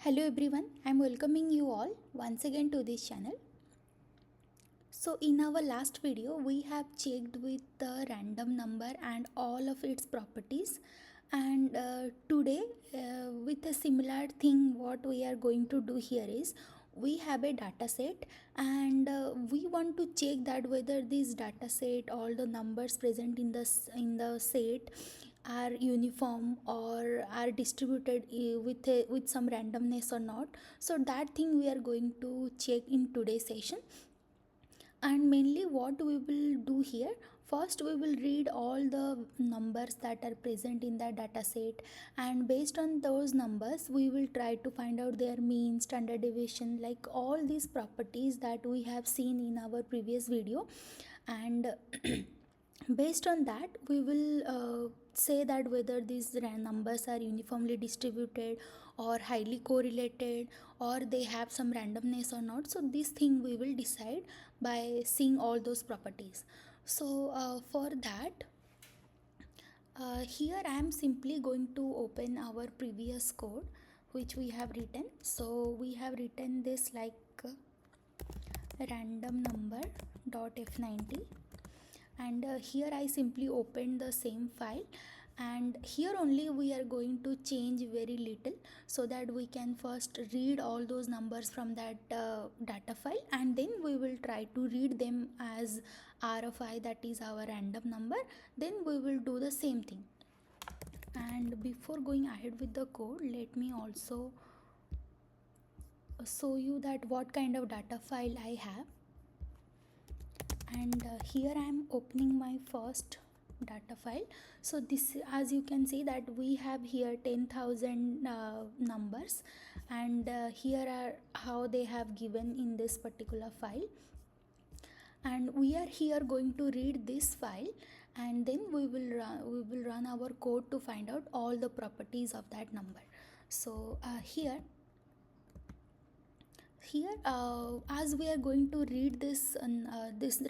Hello everyone, I am welcoming you all once again to this channel. So in our last video we have checked with the random number and all of its properties, and today with a similar thing what we are going to do here is we have a data set, and we want to check that whether this data set, all the numbers present in the set are uniform or are distributed with some randomness or not. So that thing we are going to check in today's session. And mainly what we will do here, first we will read all the numbers that are present in that data set, and based on those numbers we will try to find out their mean, standard deviation, like all these properties that we have seen in our previous video. And based on that we will say that whether these numbers are uniformly distributed or highly correlated, or they have some randomness or not. So this thing we will decide by seeing all those properties. So for that, here I am simply going to open our previous code which we have written. So we have written this like random number dot f90, and here I simply opened the same file, and here only we are going to change very little so that we can first read all those numbers from that data file, and then we will try to read them as RFI, that is our random number. Then we will do the same thing. And before going ahead with the code, let me also show you that what kind of data file I have. And here I am opening my first data file. So this, as you can see, that we have here 10,000 numbers, and here are how they have given in this particular file. And we are here going to read this file, and then we will run our code to find out all the properties of that number. So here as we are going to read this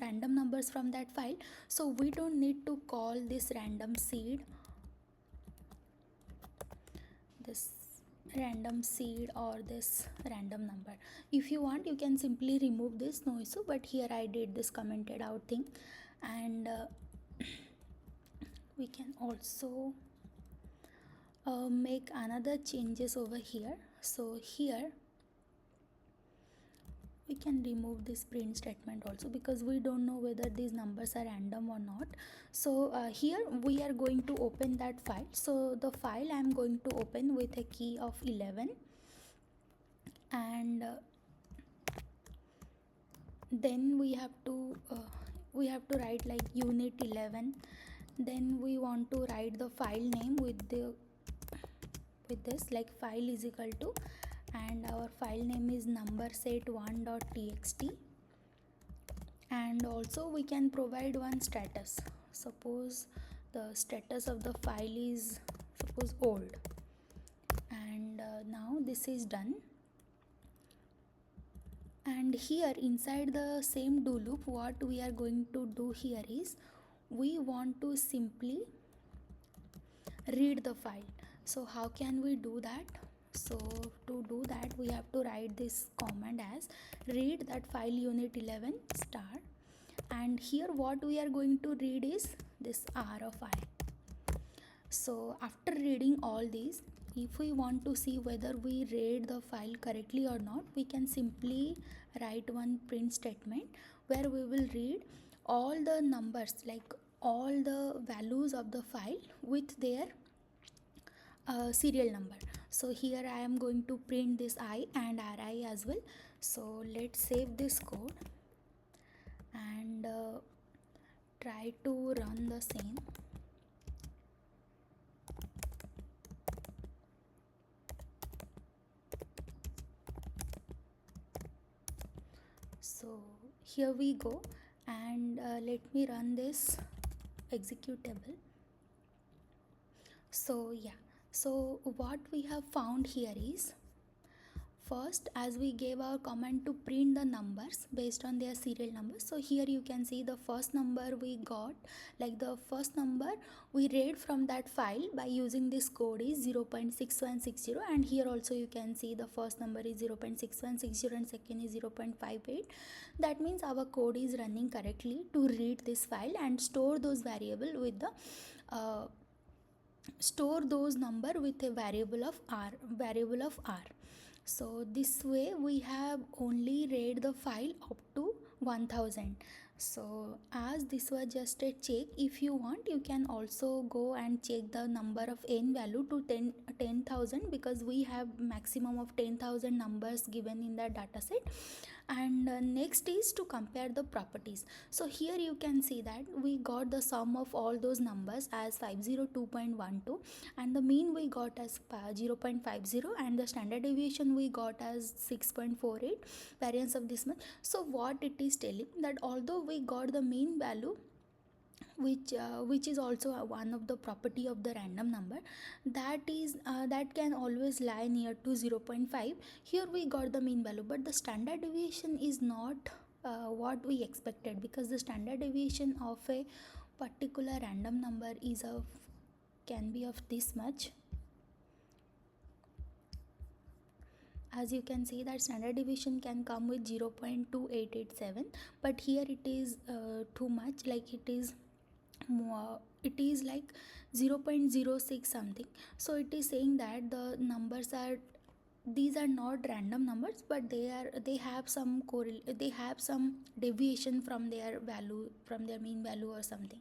random numbers from that file, so we don't need to call this random seed or this random number. If you want, you can simply remove this, no issue, but here I did this commented out thing. And we can also make another changes over here. So here we can remove this print statement also, because we don't know whether these numbers are random or not. So here we are going to open that file. So the file I am going to open with a key of 11, and then we have to write like unit 11. Then we want to write the file name with this, like file is equal to, and our file name is numberset1.txt. and also we can provide one status. Suppose the status of the file is suppose old, and now this is done. And here inside the same do loop, what we are going to do here is we want to simply read the file. So how can we do that? So to do that, we have to write this command as read that file unit 11 star, and here what we are going to read is this R of I. So after reading all these, if we want to see whether we read the file correctly or not, we can simply write one print statement where we will read all the numbers, like all the values of the file with their serial number. So here I am going to print this I and RI as well. So let's save this code and try to run the same. So here we go, and let me run this executable. So yeah, so what we have found here is, first, as we gave our command to print the numbers based on their serial numbers, so here you can see the first number we got, like the first number we read from that file by using this code is 0.6160, and here also you can see the first number is 0.6160 and second is 0.58. That means our code is running correctly to read this file and store those variable with the store those number with a variable of r. So this way we have only read the file up to 1000. So as this was just a check, if you want you can also go and check the number of n value to 10,000, because we have maximum of 10,000 numbers given in the dataset. And next is to compare the properties. So here you can see that we got the sum of all those numbers as 502.12, and the mean we got as 0.50, and the standard deviation we got as 6.48, variance of this much. So what it is telling, that although we got the mean value, which is also one of the property of the random number, that can always lie near to 0.5. Here we got the mean value, but the standard deviation is not what we expected, because the standard deviation of a particular random number can be of this much. As you can see that standard deviation can come with 0.2887, but here it is too much, like it is like 0.06 something. So it is saying that the numbers are, these are not random numbers, but they have some deviation from their value, from their mean value or something.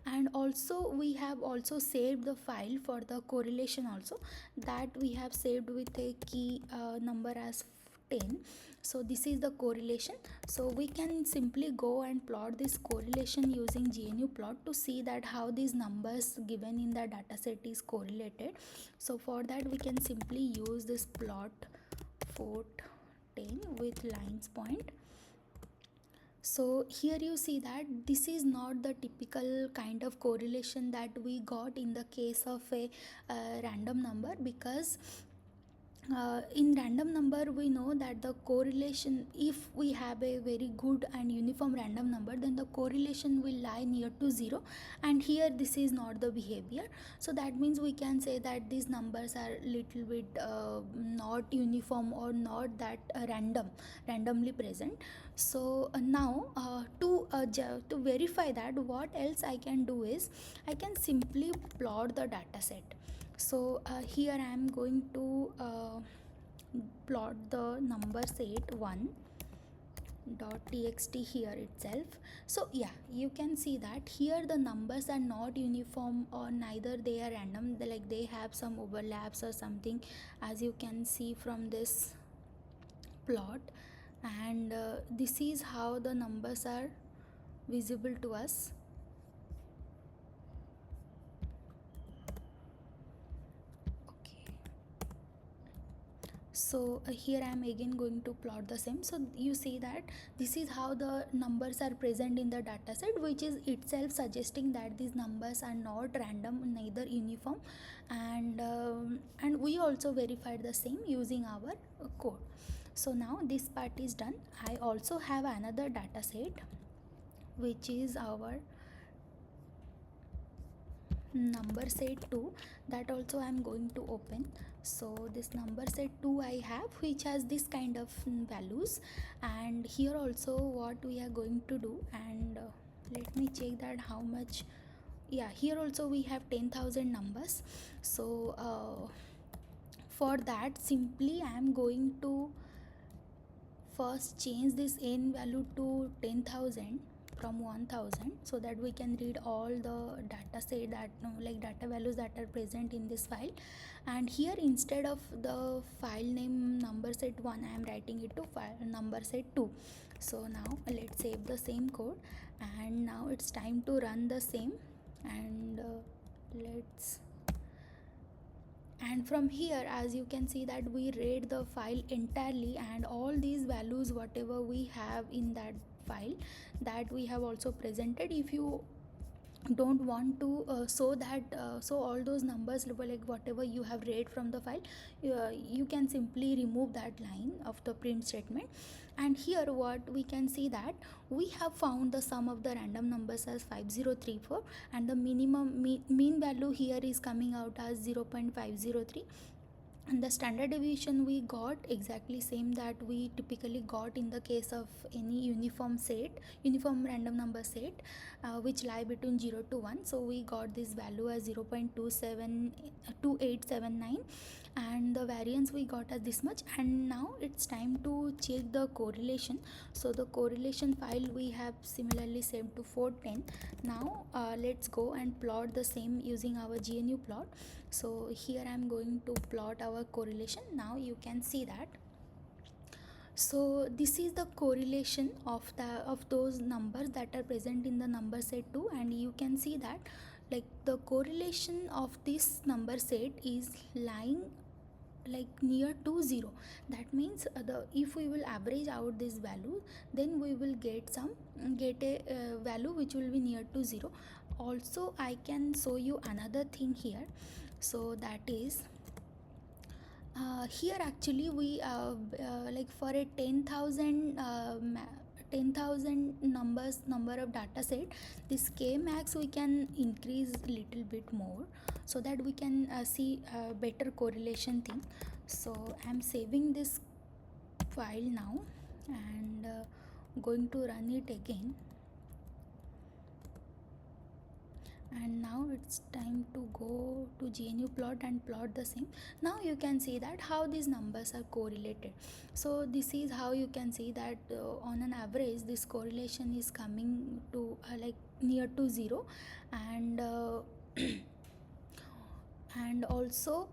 And also we have also saved the file for the correlation also, that we have saved with a key number as 10. So this is the correlation. So we can simply go and plot this correlation using GNU plot to see that how these numbers given in the dataset is correlated. So for that we can simply use this plot Fort10 with lines point. So here you see that this is not the typical kind of correlation that we got in the case of a random number, because in random number we know that the correlation, if we have a very good and uniform random number, then the correlation will lie near to 0, and here this is not the behavior. So that means we can say that these numbers are little bit not uniform or not that randomly present. So now to verify that, what else I can do is I can simply plot the data set. So here I am going to plot the number set 1.txt here itself. So yeah, you can see that here the numbers are not uniform, or neither they are random, like they have some overlaps or something, as you can see from this plot. And this is how the numbers are visible to us. So here I am again going to plot the same. So you see that this is how the numbers are present in the dataset, which is itself suggesting that these numbers are not random, neither uniform, and we also verified the same using our code. So now this part is done. I also have another dataset, which is our number set 2, that also I am going to open. So this number set 2 I have, which has this kind of values, and here also what we are going to do, and let me check that how much. Yeah, here also we have 10,000 numbers. So for that, simply I am going to first change this n value to 10,000 from 1000, so that we can read all the data set that like data values that are present in this file. And here, instead of the file name number set 1, I am writing it to file number set 2. So now let's save the same code, and now it's time to run the same, and and from here, as you can see that we read the file entirely, and all these values whatever we have in that file, that we have also presented. If you don't want to so that so all those numbers like whatever you have read from the file, you can simply remove that line of the print statement. And here what we can see that we have found the sum of the random numbers as 5034, and the mean value here is coming out as 0.503, and the standard deviation we got exactly same that we typically got in the case of any uniform random number set, which lie between 0 to 1. So we got this value as 0.2879, and the variance we got as this much. And now it's time to check the correlation. So the correlation file we have similarly saved to Fortran. Now let's go and plot the same using our GNU plot. So here I am going to plot our correlation. Now you can see that, so this is the correlation of those numbers that are present in the number set 2, and you can see that like the correlation of this number set is lying like near to 0. That means if we will average out this value, then we will get a value which will be near to 0. Also I can show you another thing here. So that is here actually we like for a 10,000 number of data set, this k max we can increase little bit more so that we can see better correlation thing. So I'm saving this file now and going to run it again. And now it's time to go to GNU plot and plot the same. Now you can see that how these numbers are correlated. So this is how you can see that on an average this correlation is coming to like near to 0. And and also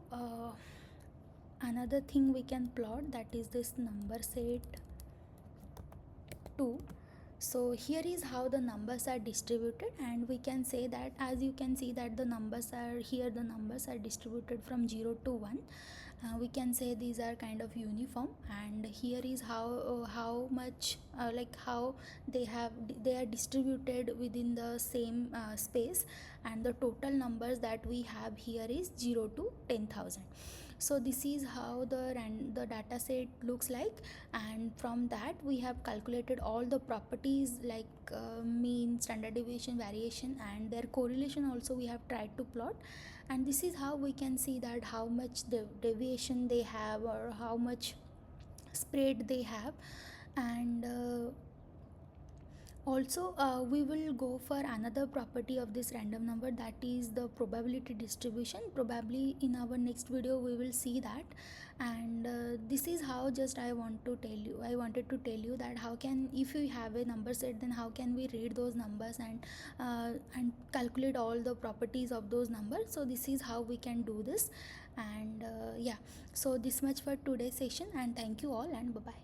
another thing we can plot, that is this number set 2. So here is how the numbers are distributed, and we can say that as you can see that the numbers are distributed from 0 to 1. We can say these are kind of uniform, and here is how much like how they are distributed within the same space, and the total numbers that we have here is 0 to 10,000. So this is how the data set looks like, and from that we have calculated all the properties like mean, standard deviation, variation, and their correlation also we have tried to plot. And this is how we can see that how much deviation they have or how much spread they have. And also we will go for another property of this random number, that is the probability distribution. Probably in our next video we will see that. And this is how just I wanted to tell you that how can, if you have a number set, then how can we read those numbers and calculate all the properties of those numbers. So this is how we can do this. And yeah, so this much for today's session, and thank you all, and bye bye.